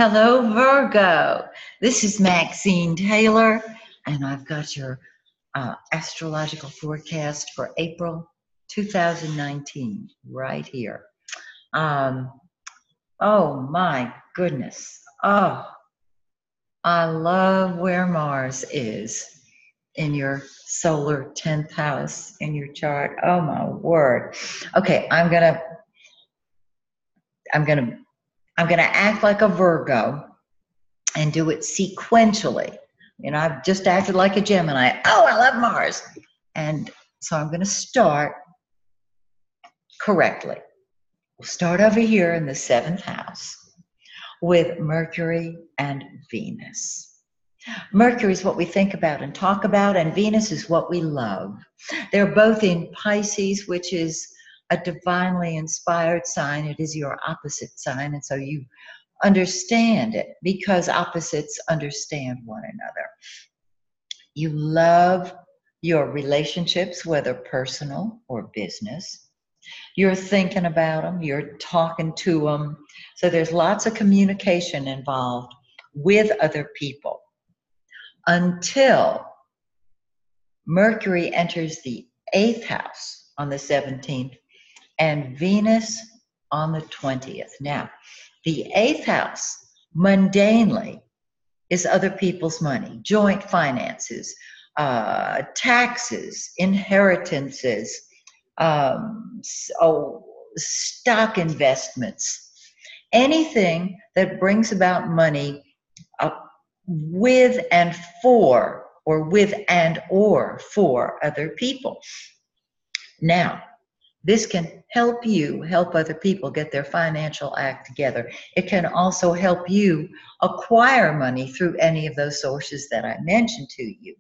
Hello, Virgo. This is Maxine Taylor, and I've got your astrological forecast for April 2019 right here. Um, oh, my goodness. Oh, I love where Mars is in your solar 10th house in your chart. Oh, my word. Okay, I'm gonna act like a Virgo and do it sequentially. I've just acted like a Gemini. Oh, I love Mars. And so I'm going to start correctly. We'll start over here in the 7th house with Mercury and Venus. Mercury is what we think about and talk about, and Venus is what we love. They're both in Pisces, which is a divinely inspired sign. It is your opposite sign, and so you understand it because opposites understand one another. You love your relationships, whether personal or business. You're thinking about them, you're talking to them. So there's lots of communication involved with other people until Mercury enters the 8th house on the 17th and Venus on the 20th. Now, the 8th house, mundanely, is other people's money, joint finances, taxes, inheritances, stock investments, anything that brings about money with and for, or with and or for other people. Now, this can help you help other people get their financial act together. It can also help you acquire money through any of those sources that I mentioned to you.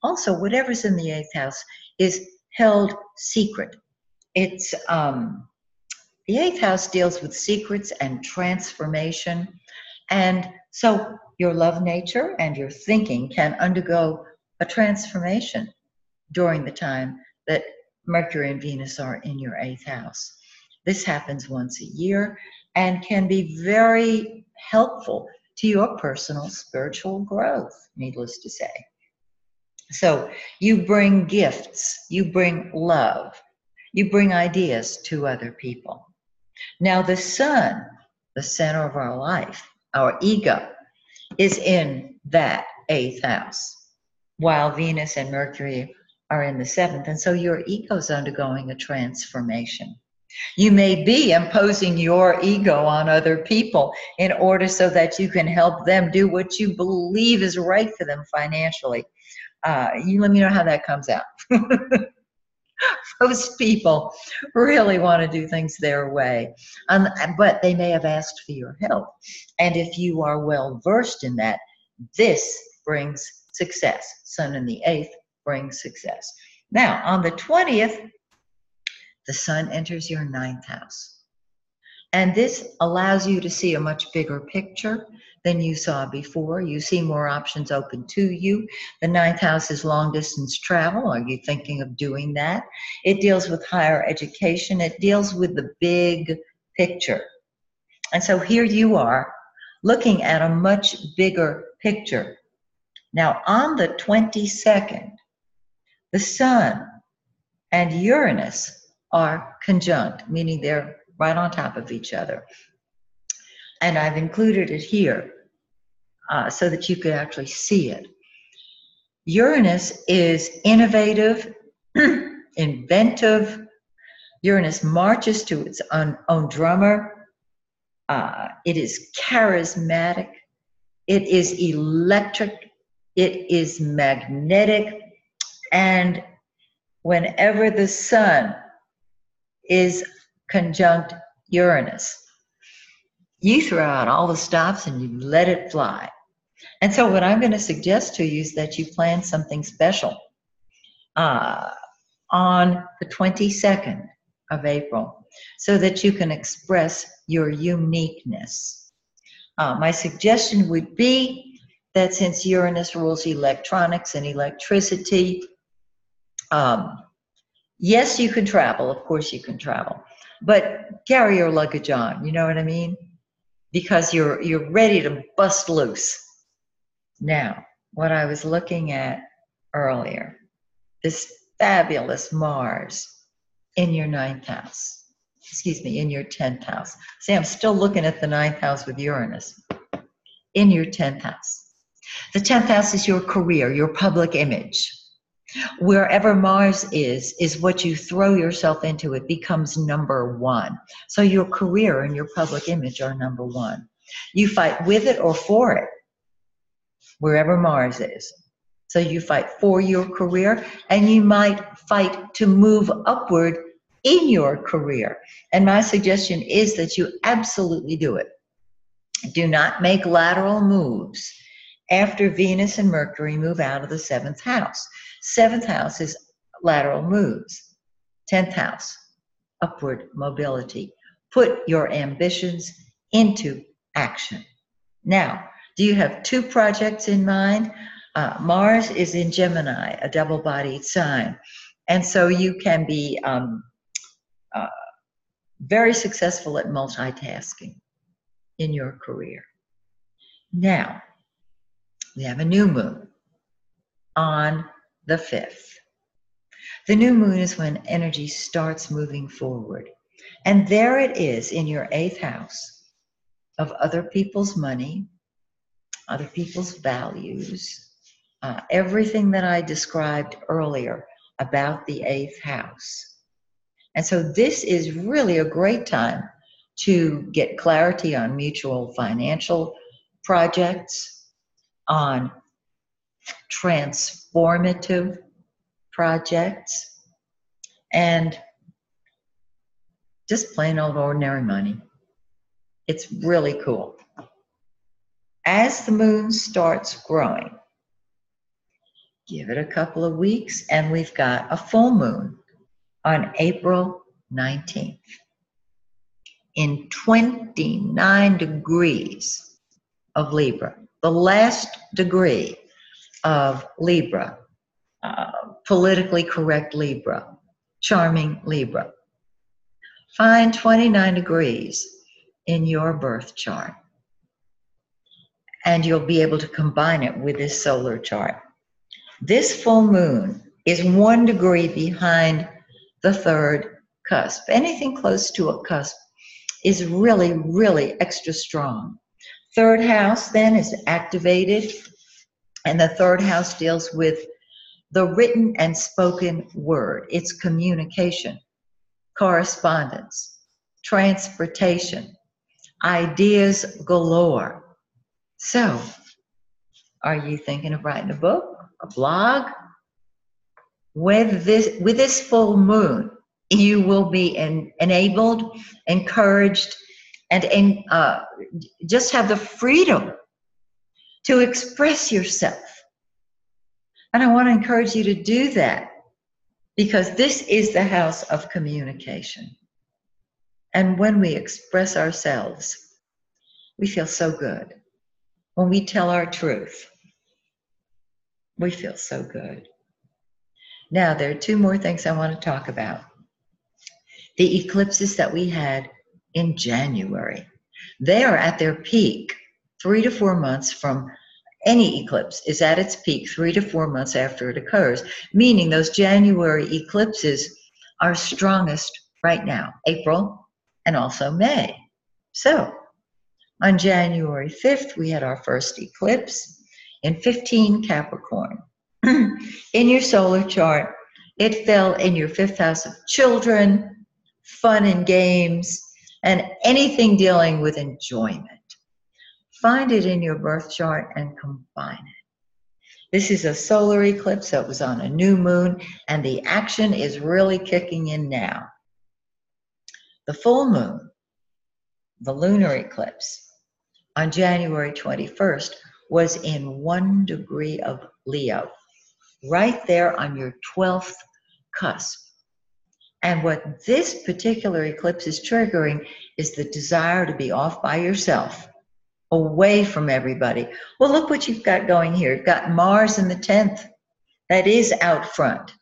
Also, whatever's in the 8th house is held secret. It's the 8th house deals with secrets and transformation. And so your love nature and your thinking can undergo a transformation during the time that Mercury and Venus are in your 8th house. This happens once a year and can be very helpful to your personal spiritual growth, needless to say. So you bring gifts, you bring love, you bring ideas to other people. Now the sun, the center of our life, our ego, is in that 8th house, while Venus and Mercury are in the 7th, and so your ego is undergoing a transformation. You may be imposing your ego on other people in order so that you can help them do what you believe is right for them financially. You let me know how that comes out. Most people really want to do things their way, but they may have asked for your help. And if you are well versed in that, this brings success. Sun in the 8th brings success. Now, on the 20th, the sun enters your 9th house. And this allows you to see a much bigger picture than you saw before. You see more options open to you. The 9th house is long distance travel. Are you thinking of doing that? It deals with higher education. It deals with the big picture. And so here you are looking at a much bigger picture. Now, on the 22nd, the sun and Uranus are conjunct, meaning they're right on top of each other. And I've included it here so that you could actually see it. Uranus is innovative, inventive. Uranus marches to its own drummer. It is charismatic. It is electric. It is magnetic. And whenever the sun is conjunct Uranus, you throw out all the stops and you let it fly. And so what I'm going to suggest to you is that you plan something special on the 22nd of April so that you can express your uniqueness. My suggestion would be that since Uranus rules electronics and electricity, yes, you can travel. Of course you can travel. But carry your luggage on. You know what I mean? because you're ready to bust loose. Now, what I was looking at earlier, this fabulous Mars in your ninth house. Excuse me, in your 10th house. See, I'm still looking at the ninth house with Uranus. In your 10th house. The 10th house is your career, your public image. Wherever Mars is what you throw yourself into. It becomes number one. So your career and your public image are number one. You fight with it or for it, wherever Mars is. So you fight for your career, and you might fight to move upward in your career. And my suggestion is that you absolutely do it. Do not make lateral moves after Venus and Mercury move out of the 7th house. 7th house is lateral moves. 10th house, upward mobility. Put your ambitions into action. Now, do you have two projects in mind? Mars is in Gemini, a double-bodied sign. And so you can be very successful at multitasking in your career. Now, we have a new moon on the 5th. The new moon is when energy starts moving forward. And there it is in your 8th house of other people's money, other people's values, everything that I described earlier about the 8th house. And so this is really a great time to get clarity on mutual financial projects, on transformative projects, and just plain old ordinary money. It's really cool. As the moon starts growing, give it a couple of weeks, and we've got a full moon on April 19th in 29 degrees of Libra, the last degree of Libra, politically correct Libra, charming Libra. Find 29 degrees in your birth chart, and you'll be able to combine it with this solar chart. This full moon is 1 degree behind the 3rd cusp. Anything close to a cusp is really, really extra strong. 3rd house then is activated, and the 3rd house deals with the written and spoken word. It's communication, correspondence, transportation, ideas galore. So, are you thinking of writing a book, a blog? With this full moon, you will be enabled, encouraged, and just have the freedom to express yourself. And I want to encourage you to do that, because this is the house of communication. And when we express ourselves, we feel so good. When we tell our truth, we feel so good. Now, there are 2 more things I want to talk about. The eclipses that we had in January. They are at their peak 3 to 4 months from any eclipse is at its peak 3 to 4 months after it occurs, meaning those January eclipses are strongest right now, April and also May. So, on January 5th, we had our first eclipse in 15 Capricorn. In your solar chart, it fell in your 5th house of children, fun and games, and anything dealing with enjoyment. Find it in your birth chart and combine it. This is a solar eclipse, so it was on a new moon, and the action is really kicking in now. The full moon, the lunar eclipse, on January 21st, was in 1 degree of Leo, right there on your 12th cusp. And what this particular eclipse is triggering is the desire to be off by yourself, away from everybody. Well, look what you've got going here. You've got Mars in the 10th. That is out front.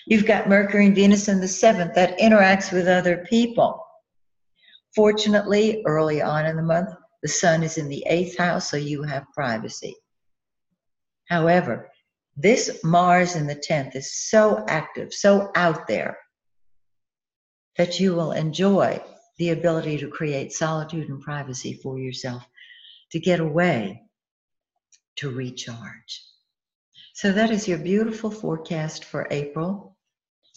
You've got Mercury and Venus in the 7th. That interacts with other people. Fortunately, early on in the month, The sun is in the 8th house, so you have privacy. However, this Mars in the 10th is so active, so out there, that you will enjoy the ability to create solitude and privacy for yourself, to get away, to recharge. So that is your beautiful forecast for April.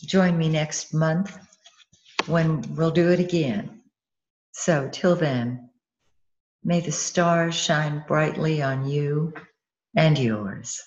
Join me next month when we'll do it again. So till then, may the stars shine brightly on you and yours.